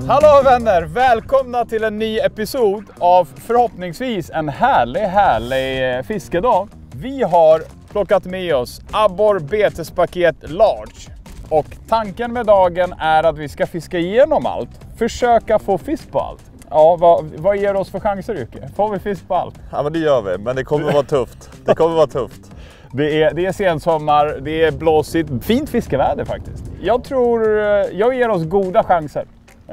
Hallå vänner! Välkomna till en ny episod av förhoppningsvis en härlig fiskedag. Vi har plockat med oss abborre betespaket large. Och tanken med dagen är att vi ska fiska igenom allt. Försöka få fisk på allt. Ja, vad ger oss för chanser, Jocke? Får vi fisk på allt? Ja, men det gör vi. Men det kommer vara tufft. Det kommer vara tufft. Det är sensommar, det är blåsigt, fint fiskeväder faktiskt. Jag ger oss goda chanser.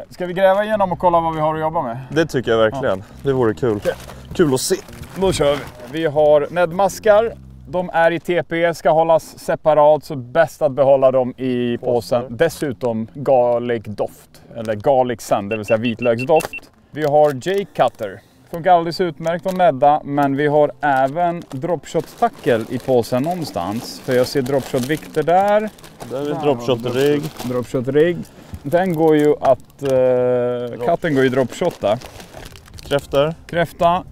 Ska vi gräva igenom och kolla vad vi har att jobba med? Det tycker jag verkligen. Ja. Det vore kul. Okay. Kul att se. Då kör vi. Vi har näddmaskar. De är i TP, ska hållas separat, så bäst att behålla dem i påsen. Dessutom garlic doft, eller garlic sand, det vill säga vitlöksdoft. Vi har J-cutter. Funkar alldeles utmärkt att nädda, men vi har även dropshot-tackel i påsen någonstans. För jag ser dropshot-vikter där. Där är dropshot-rigg. Dropshot-rigg. Den går ju att... katten går ju dropshotta. Kräfta.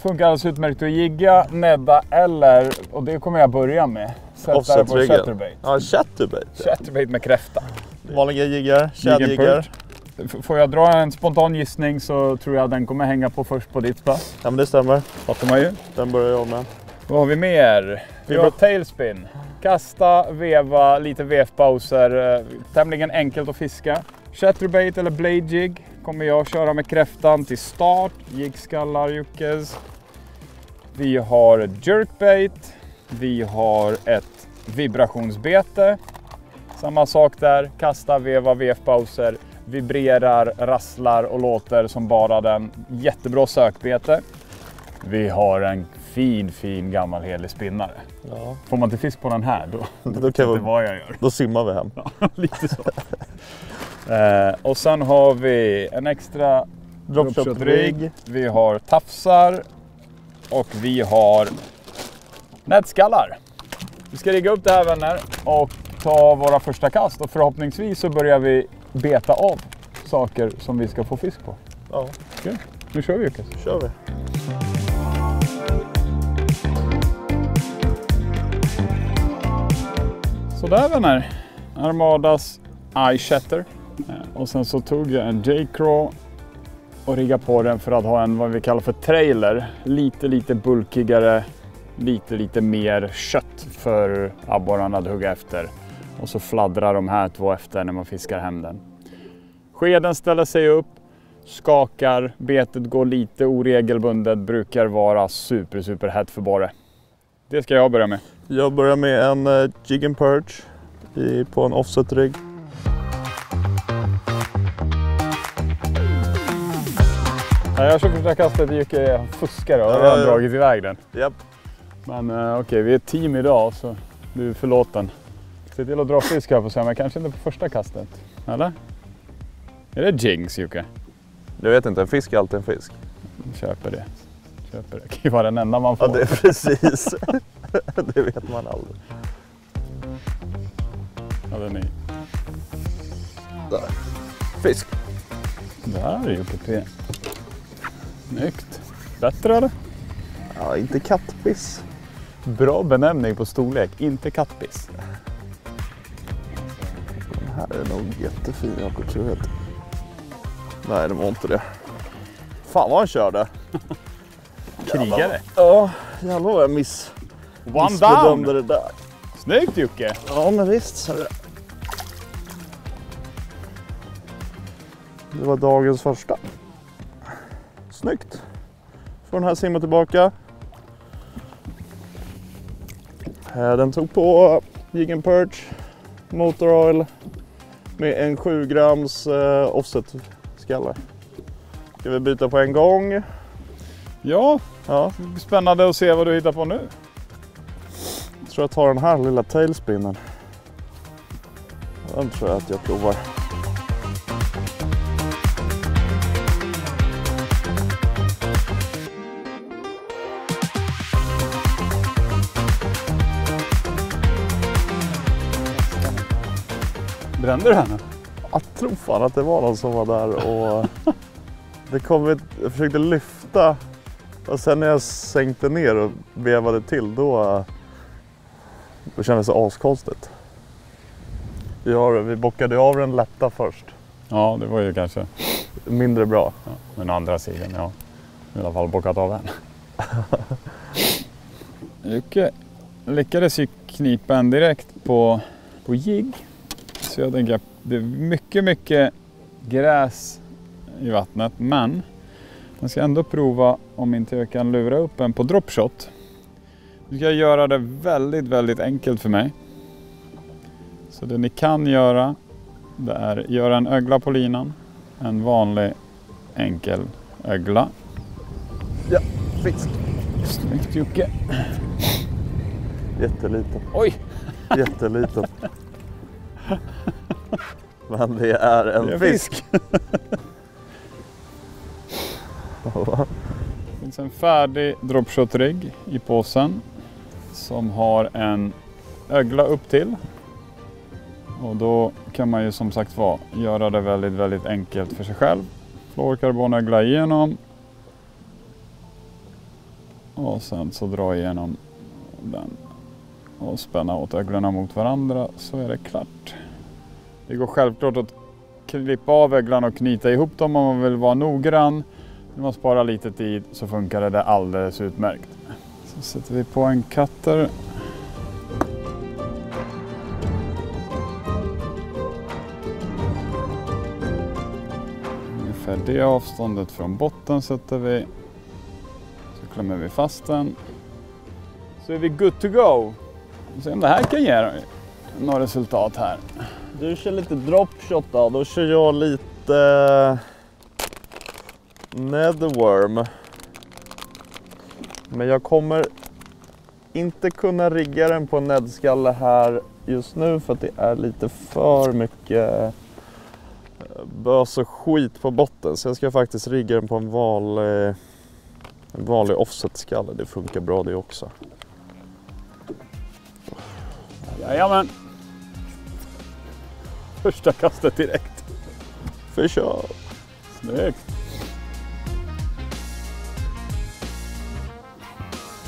Funkar alldeles utmärkt att jigga, nädda eller, och det kommer jag börja med, sätta på chatterbait. Ja, chatterbait. Chatterbait med kräfta. Vanliga jiggar, shadjiggar. Får jag dra en spontan gissning så tror jag den kommer hänga på först på ditt pass. Ja, men det stämmer. Fattar man ju. Den börjar jag med. Vad har vi mer? Vi har tailspin. Kasta, veva, lite vevpauser. Tämligen enkelt att fiska. Chatterbait eller blade jig kommer jag köra med kräftan till start. Jigskallar, Juckes. Vi har jerkbait. Vi har ett vibrationsbete. Samma sak där. Kasta, veva, vevpauser. Vibrerar, rasslar och låter som bara den. Jättebra sökbete. Vi har en fin gammal helig spinnare. Ja. Får man inte fisk på den här då kan det vad jag gör. Då simmar vi hem. Ja, lite så. Och sen har vi en extra dropshot-rigg. Vi har tafsar. Och vi har nätskallar. Vi ska rigga upp det här, vänner, och ta våra första kast. Och förhoppningsvis så börjar vi beta av saker som vi ska få fisk på. Ja. Okej, nu kör vi, Jukas. Kör vi. Så där, vänner. Armadas eye shatter. Och sen så tog jag en J-craw och rigga på den för att ha en, vad vi kallar för trailer. Lite bulkigare, lite mer kött för abborrarna att hugga efter. Och så fladdrar de här två efter när man fiskar hem den. Skeden ställer sig upp, skakar, betet går lite oregelbundet, brukar vara super hett för borre. Det ska jag börja med. Jag börjar med en jig and perch på en offset-rigg. Jag kör första kastet, Jocke fuskar och jag har dragit iväg den. Japp. Men okej, vi är ett team idag så du är förlåten. Se till att dra fisk här på sig, men kanske inte på första kastet. Eller? Är det jinx, Jocke? Jag vet inte, en fisk är alltid en fisk. Köper det. Det kan ju vara den enda man får. Ja, det är precis. Det vet man aldrig. Ja, den är... Där. Fisk. Där är Jocke P. Snyggt. Bättre eller? Ja, inte kattpiss. Bra benämning på storlek, inte kattpiss. Den här är nog jättefin, Jakob, tror jag. Nej, det var inte det. Fan vad han körde. Krigare. Ja, jävlar vad jag missbedömde det där. Snyggt, Jocke. Ja, men visst. Så det var dagens första. Snyggt. Får den här simma tillbaka. Den tog på jig and perch, motor oil med en 7 grams offset skalle. Ska vi byta på en gång? Ja. Spännande att se vad du hittar på nu. Jag tror jag tar den här lilla tailspinnen. Den tror jag att jag provar. Brände du henne? Jag tror fan att det var någon som var där och jag försökte lyfta och sen när jag sänkte ner och vevade till då kändes det askonstigt. Vi bockade av den lätta först Ja, det var ju kanske mindre bra. Ja, men å andra sidan, ja. I alla fall bockat av en. Jocke lyckades ju knipa en direkt på jigg. Så jag tänker att det är mycket gräs i vattnet. Men jag ska ändå prova om inte jag kan lura upp en på dropshot. Nu ska jag göra det väldigt enkelt för mig. Så det ni kan göra, det är göra en ögla på linan. En vanlig enkel ögla. Ja, fisk. Snyggt Jocke. Jätteliten. Oj! Jätteliten. Men det är en fisk. Det finns en färdig dropshot rigg i påsen. Som har en ögla upp till. Och då kan man ju som sagt göra det väldigt enkelt för sig själv. Fluorkarbonögla igenom. Och sen så dra igenom den. Och spänna åt öglorna mot varandra så är det klart. Det går självklart att klippa av öglarna och knyta ihop dem om man vill vara noggrann. Om man sparar lite tid så funkar det alldeles utmärkt. Så sätter vi på en cutter. Ungefär det avståndet från botten sätter vi. Så klämmer vi fast den. Så är vi good to go. Se om det här kan ge några resultat här. Du kör lite dropshot då kör jag lite netherworm. Men jag kommer inte kunna rigga den på en nedskalle här just nu för att det är lite för mycket bös och skit på botten. Så jag ska faktiskt rigga den på en vanlig offset-skalle. Det funkar bra det också. Jajamän. Första kastet direkt. Försök. Snyggt.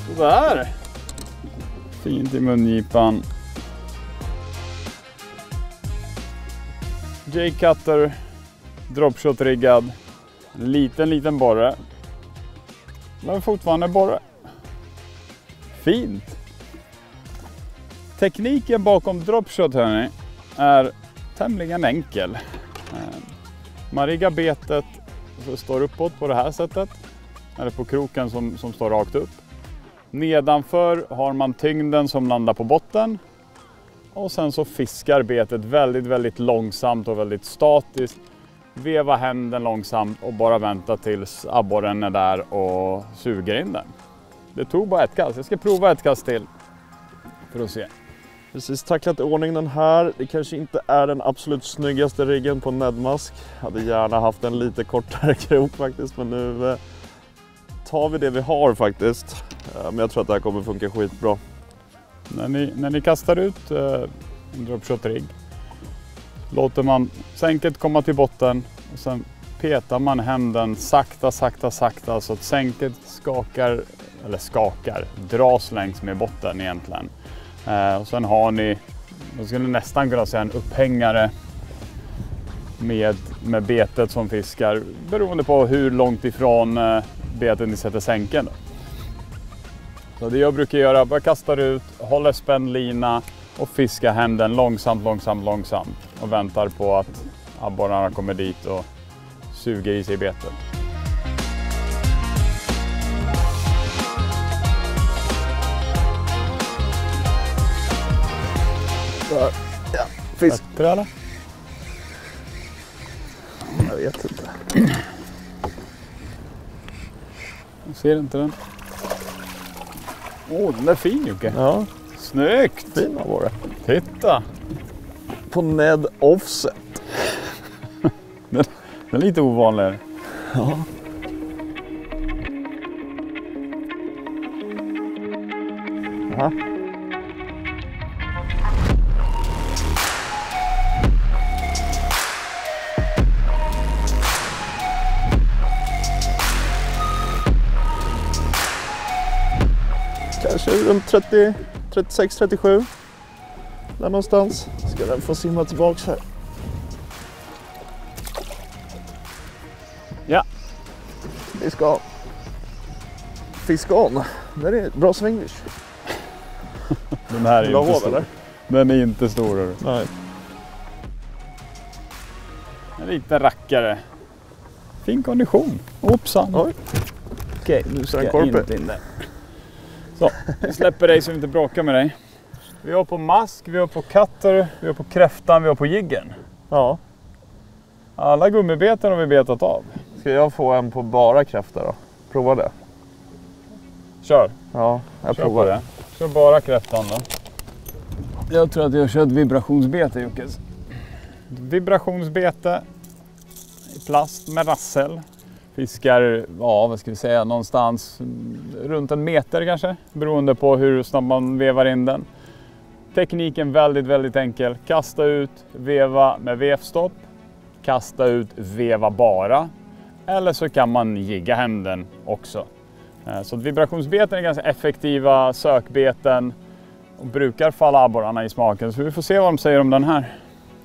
Sådär. Fint i mungipan. J-cutter. Dropshot riggad. Liten borre. Men fortfarande borre. Fint. Tekniken bakom dropshot hörni är tämligen enkel. Man riggar betet så det står uppåt på det här sättet. Eller på kroken som står rakt upp. Nedanför har man tyngden som landar på botten. Och sen så fiskar betet väldigt långsamt och väldigt statiskt. Veva hem den långsamt och bara vänta tills abborren är där och suger in den. Det tog bara ett kast. Jag ska prova ett kast till för att se. Precis tacklat i ordning den här. Det kanske inte är den absolut snyggaste riggen på Nedmask. Hade gärna haft en lite kortare krok faktiskt. Men nu tar vi det vi har faktiskt. Men jag tror att det här kommer funka skitbra. När ni kastar ut en dropshot rigg. Låter man sänket komma till botten. Och sen petar man hem den sakta så att sänket dras längs med botten egentligen. Och sen har ni, jag skulle nästan kunna säga en upphängare med betet som fiskar. Beroende på hur långt ifrån betet ni sätter sänken. Så det jag brukar göra, bara kastar ut, håller spänd lina och fiskar hem den långsamt. Och väntar på att abborrarna kommer dit och suger i sig betet. Där. Ja, fisk. Bättre eller? Jag vet inte. Jag ser inte den. Åh, den är fin Jocke. Ja, Snyggt! fina var det. Titta! På Ned Offset. Den är lite ovanlig. Ja. Aha. Kanske runt 36-37. Där någonstans. Ska den få simma tillbaks här. Ja. Vi ska fiska on. Det är bra svängvish. Den här är inte stor. Eller? Den är inte stor. Nej. En liten rackare. Fin kondition. Hoppsan. Oj. Okej, nu ska jag inte in där. Så, vi släpper dig så vi inte bråkar med dig. Vi har på mask, vi har på katter, vi har på kräftan, vi har på jiggen. Ja. Alla gummibeten har vi betat av. Ska jag få en på bara kräftor då? Prova det. Kör. Ja, jag provar det. Kör bara kräftan då. Jag tror att jag har kört vibrationsbete, Jockes. Vibrationsbete i plast med rassel. Fiskar, ja vad ska vi säga, någonstans runt 1 meter kanske. Beroende på hur snabbt man vevar in den. Tekniken väldigt enkel. Kasta ut, veva med vevstopp. Kasta ut, veva bara. Eller så kan man jigga hem den också. Så vibrationsbeten är ganska effektiva sökbeten. Och brukar falla abborrarna i smaken. Så vi får se vad de säger om den här.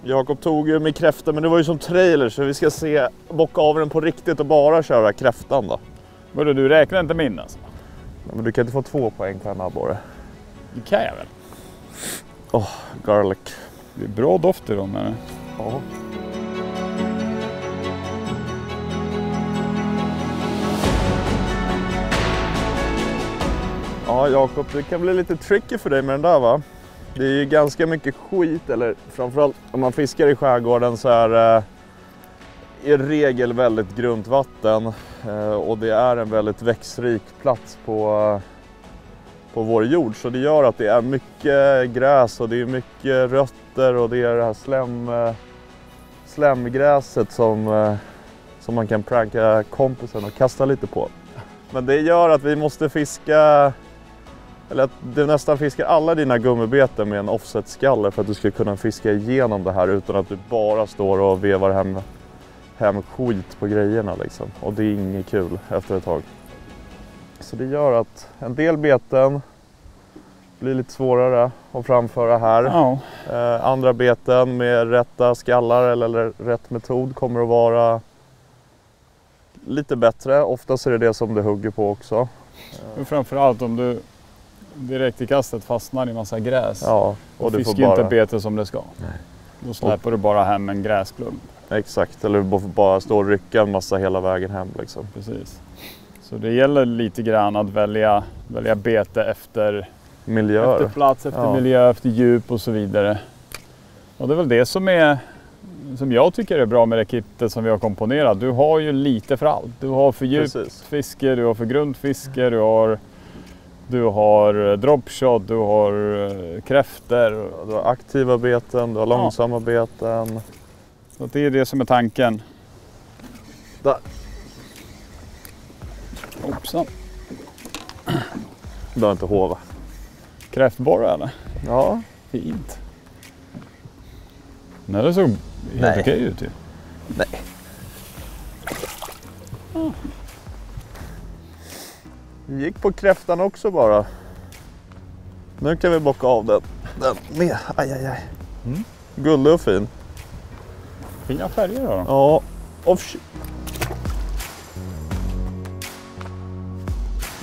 Jakob tog ju med kräftan, men det var ju som trailer så vi ska se, bocka av den på riktigt och bara köra kräftan då. Vadå, du räknar inte min alltså? Ja, men du kan inte få 2 poäng på en abborre. Det kan jag väl? Garlic. Det är bra doft i dem eller? Ja. Ja Jakob, det kan bli lite tricky för dig med den där va? Det är ju ganska mycket skit, eller framförallt om man fiskar i skärgården så är i regel väldigt grunt vatten och det är en väldigt växtrik plats på vår jord. Så det gör att det är mycket gräs och det är mycket rötter och det är det här slemgräset som man kan pranka kompisen och kasta lite på. Men det gör att vi måste fiska, eller att du nästan fiskar alla dina gummibeten med en offset-skaller för att du ska kunna fiska igenom det här utan att du bara står och vevar hem skit på grejerna liksom. Och det är inget kul efter ett tag. Så det gör att en del beten blir lite svårare att framföra här. Ja. Andra beten med rätta skallar eller rätt metod kommer att vara lite bättre. Oftast är det som du hugger på också. Men framförallt om du direkt i kastet fastnar i massa gräs. Ja, och du fiskar inte bete som det ska. Nej. Då släpper du bara hem en gräsplum. Exakt, eller du bara stå och rycka en massa hela vägen hem liksom. Precis. Så det gäller lite grann att välja bete efter miljöer. Efter plats, efter miljö, efter djup och så vidare. Och det är väl det som jag tycker är bra med det kittet som vi har komponerat. Du har ju lite för allt. Du har för djupt fiske, du har för grundfiske, du har dropshot, du har kräfter. Du har aktiva beten, du har långsamma beten. Så det är det som är tanken. Där. Hoppsan. Du har inte hova. Kräftborre eller? Ja. Fint. Nej, det såg helt okej ut ju. Nej. Vi gick på kräftan också bara. Nu kan vi bocka av den med. Aj. Mm. Gullig och fin. Fina färger då. Ja.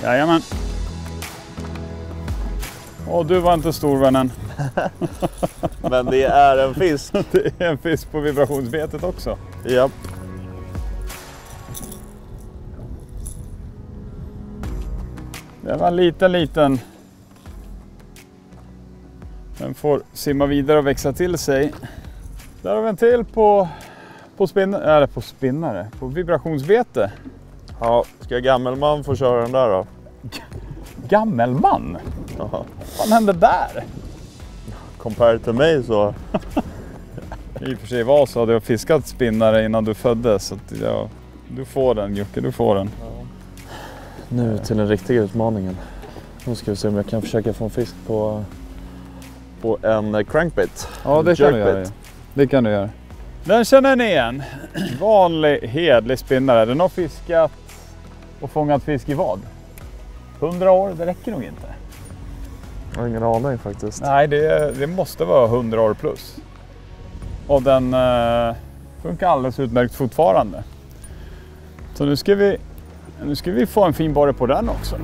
Jajamän. Du var inte stor vännen. Men det är en fisk. Det är en fisk på vibrationsbetet också. Japp. Det var en liten. Den får simma vidare och växa till sig. Där har vi en till på spinnare, på vibrationsbete. Ja, ska gammelman få köra den där då? Gammelman? Jaha. Vad hände där? Compared to mig så... I och för sig var så hade jag fiskat spinnare innan du föddes. Så att du får den Jocke, du får den. Ja. Nu till den riktiga utmaningen. Nu ska vi se om jag kan försöka få en fisk på en crankbait. Ja, det kan du göra. Det kan du göra. Den känner ni igen. Vanlig hedlig spinnare. Den har fiskat och fångat fisk i vad? 100 år, det räcker nog inte. Jag har ingen aning faktiskt. Nej, det måste vara 100 år plus. Och den funkar alldeles utmärkt fortfarande. Så nu ska vi få en fin borre på den också.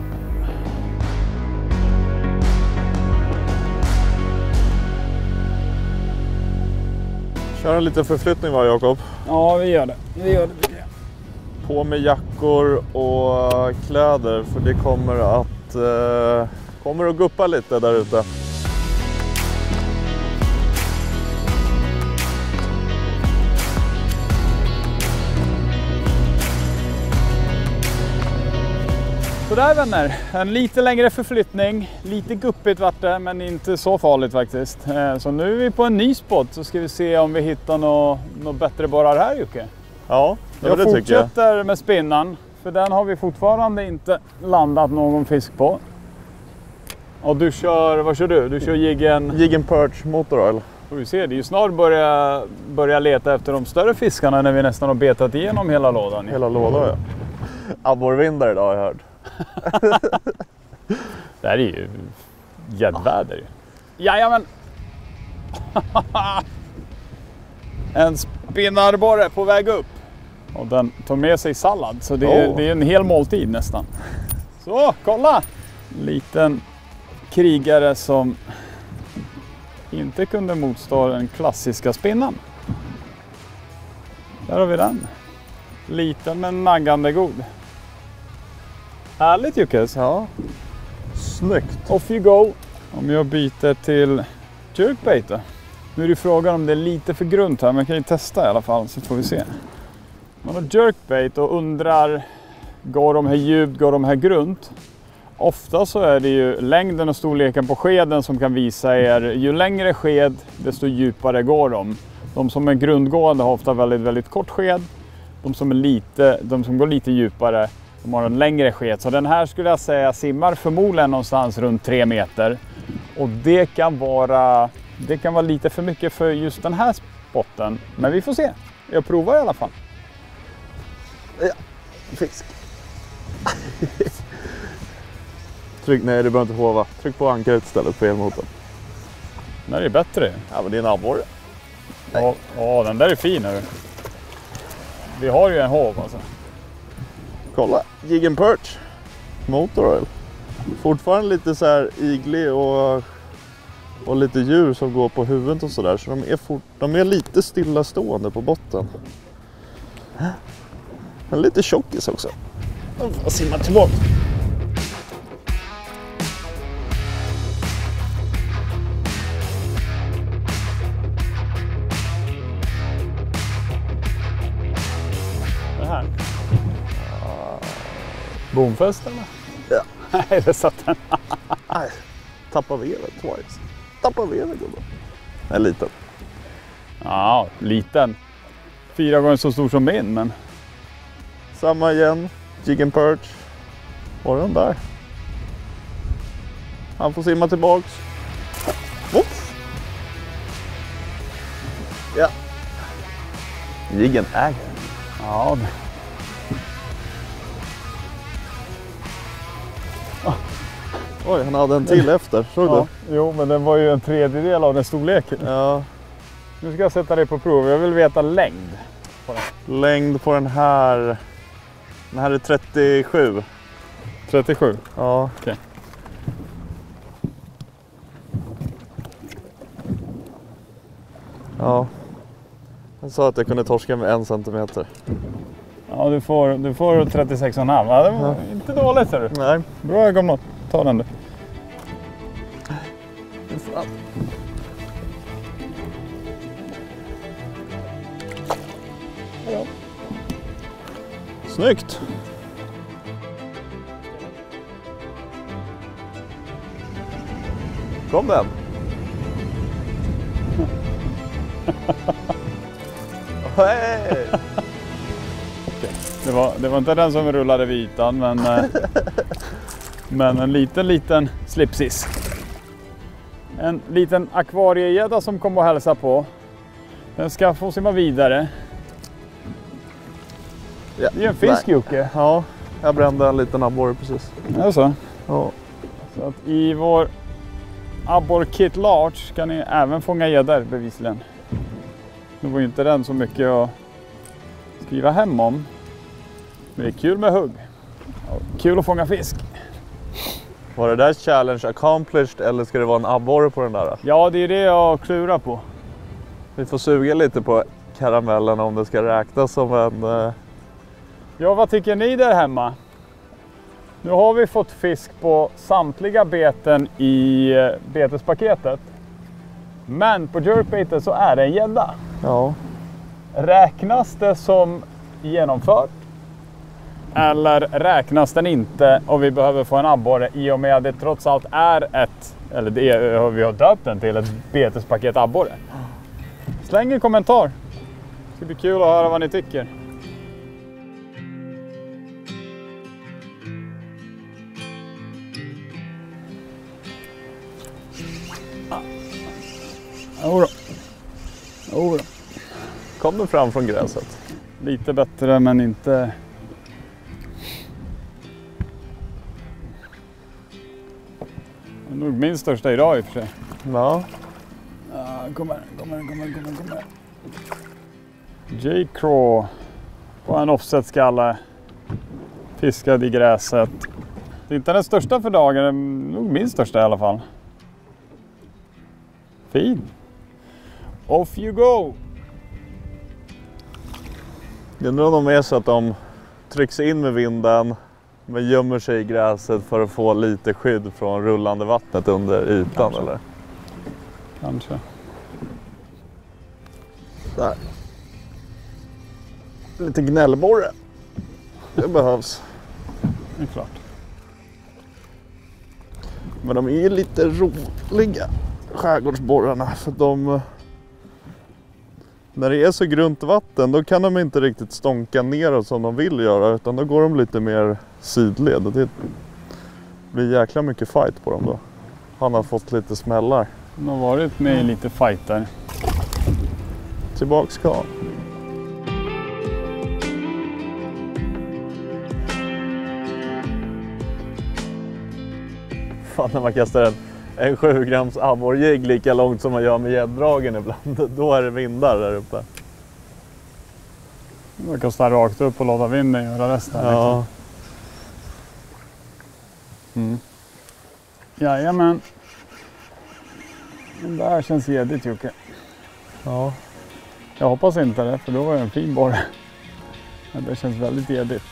Kör en liten förflyttning va, Jakob? Ja, vi gör det. På med jackor och kläder för det kommer att guppa lite där ute. Så där vänner, en lite längre förflyttning, lite guppigt vart det, men inte så farligt faktiskt. Så nu är vi på en ny spot, så ska vi se om vi hittar något bättre borrar här, Jocke. Ja, det jag tycker jag. fortsätter med spinnan, för den har vi fortfarande inte landat någon fisk på. Och du kör, vad kör du? Du kör Jig & Perch Motor Oil. Får vi se, det är ju snart börja leta efter de större fiskarna när vi nästan har betat igenom hela lådan. Hela lådan, ja. Abborrvindar idag har jag hört. Det här är ju gäddväder. Jajamän! En spinnarborre på väg upp. Och den tar med sig sallad, så det är en hel måltid nästan. Så, kolla! Liten krigare som inte kunde motstå den klassiska spinnan. Där har vi den. Liten men naggande god. Härligt Juckes. Ja. Snyggt. Off you go. Om jag byter till jerkbait då. Nu är det frågan om det är lite för grunt här, men jag kan ju testa i alla fall så får vi se. Man har jerkbait och undrar, går de här djupt, går de här grunt? Ofta så är det ju längden och storleken på skeden som kan visa er, ju längre sked desto djupare går de. De som är grundgående har ofta väldigt, väldigt kort sked. De som går lite djupare, de har en längre sked. Så den här skulle jag säga simmar förmodligen någonstans runt 3 meter. Och det kan vara lite för mycket för just den här spotten. Men vi får se. Jag provar i alla fall. Ja, fisk. Nej, du behöver inte hova. Tryck på ankaret istället på elmotorn. Den där är bättre. Ja, men det är en abborre. Ja, den där är fin. Hörru. Vi har ju en hov alltså. Kolla, Jig & Perch Motor Oil. Fortfarande lite så här iglig och lite djur som går på huvudet och sådär. Så de är lite stillastående på botten. Men lite tjockis också. Jag simmar tillbaka. Det här. Bomfäst eller? Ja. Nej, det satt den. Nej, tappa vevet twice. Tappa vevet då. Nej, liten. Ja, liten. 4 gånger så stor som min, men... Samma igen. Jig & Perch. Var den där? Han får simma tillbaks. Oops. Ja. Jiggen äger. Ja. Oj, han hade en till efter. Såg du? Jo, men den var ju en tredjedel av den storleken. Ja. Nu ska jag sätta det på prov. Jag vill veta längd. Längd på den här. Den här är 37. 37? Ja. Okej. Ja. Han sa att jag kunde torska med 1 centimeter. Ja, du får 36,5. Ja, det var inte dåligt, ser du. Nej. Bra ögonmått. Ta den du. Ja. Snyggt! Kom den! Hey! Det var inte den som rullade vid ytan, men en liten slipsis. En liten akvariegädda som kommer att hälsa på. Den ska få simma vidare. Ja. Det är en fisk, Jocke. Ja, jag brände en liten abborre precis. Är det så? Ja. Så att i vår Abborre Kit Large kan ni även fånga gäddor bevisligen. Nu var ju inte den så mycket att skriva hem om. Men det är kul med hugg. Kul att fånga fisk. Var det där challenge accomplished eller ska det vara en abborre på den där? Ja, det är det jag klurar på. Vi får suga lite på karamellen om det ska räknas som en... Ja, vad tycker ni där hemma? Nu har vi fått fisk på samtliga beten i betespaketet. Men på jerkbaitet så är det en gädda. Ja. Räknas det som genomfört? Eller räknas den inte och vi behöver få en abborre i och med att det trots allt är eller det vi har döpt den till, ett betespaket abborre? Släng en kommentar. Det ska bli kul att höra vad ni tycker. Jodå. Kom du fram från gräset? Lite bättre men inte... Det är nog min största idag i och för sig. Ja. Kommer. J-Craw på en offset-skalle. Fiskad i gräset. Det är inte den största för dagen, det är nog min största i alla fall. Fin. Off you go! Jag undrar om de är så att de trycks in med vinden men gömmer sig i gräset för att få lite skydd från rullande vattnet under ytan. Kanske. Eller? Kanske. Där. Lite gnällborre. Det behövs. Det är klart. Men de är ju lite roliga, skärgårdsborrarna, för de... När det är så grunt vatten då kan de inte riktigt stånka neråt som de vill göra, utan då går de lite mer sidled och det blir jäkla mycket fight på dem då. Han har fått lite smällar. De har varit med i lite fighter. Tillbaks ska han. Fan, när man kastar en 7 grams abborrjigg lika långt som man gör med gädddragen ibland, då är det vindar där uppe. Man kastar rakt upp och låta vinden göra resten. Ja. Mm. Jajamän. Det där känns jädigt, Jocke. Ja. Jag hoppas inte det, för då var det en fin borre. Men det känns väldigt jädigt.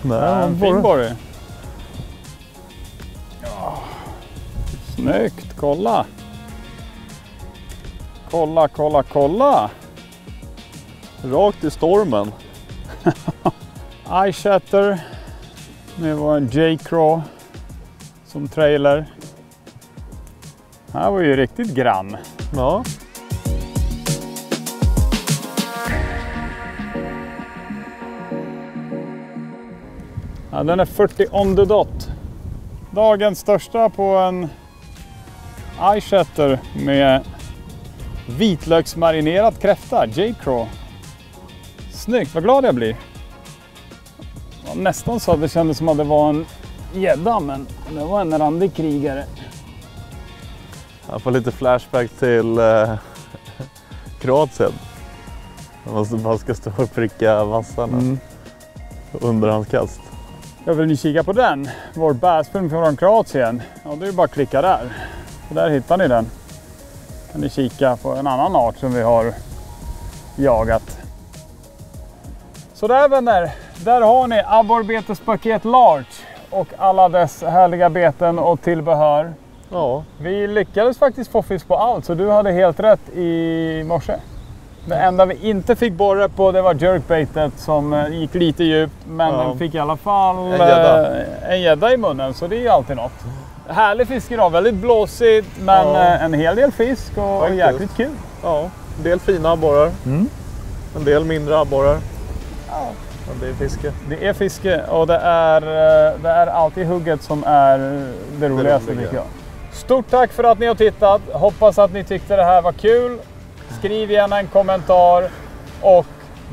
Nej, en fin borre. Ja. Snyggt, kolla. Kolla. Rakt i stormen. Eye Shatter med vår J-Craw som trailer. Här var ju riktigt grann. Ja. Ja, den är 40 on the dot. Dagens största på en Eye Shatter med vitlöksmarinerad kräfta, J-Craw. Snyggt, vad glad jag blir. Nästan så att det kändes som att det var en gädda, men det var en randig krigare. Jag får lite flashback till Kroatien. Man ska stå och pricka vassarna. Underhandskast. Jag vill ni kika på den. Vår bassfilm från Kroatien. Ja, det är bara att klicka där. Och där hittar ni den. Kan ni kika på en annan art som vi har jagat. Så där, vänner. Där har ni abborrbetespaket large. Och alla dess härliga beten och tillbehör. Ja. Vi lyckades faktiskt få fisk på allt, så du hade helt rätt i morse. Det enda vi inte fick borre på, det var jerkbaitet som gick lite djupt, men den fick i alla fall en gädda i munnen, så det är ju alltid något. Härlig fisk idag, väldigt blåsigt, men en hel del fisk och jäkligt kul. Ja, en del fina abborrar, en del mindre abborrar. Ja. Men det är fiske. Det är fiske och det är alltid hugget som är det roligaste tycker jag. Stort tack för att ni har tittat. Hoppas att ni tyckte det här var kul. Skriv gärna en kommentar och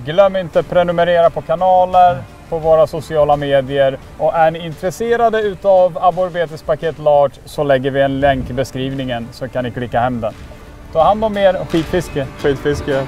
glöm inte att prenumerera på kanaler, på våra sociala medier. Och är ni intresserade utav abborrbetespaket large så lägger vi en länk i beskrivningen så kan ni klicka hem den. Ta hand om er och skitfiske. Skitfiske.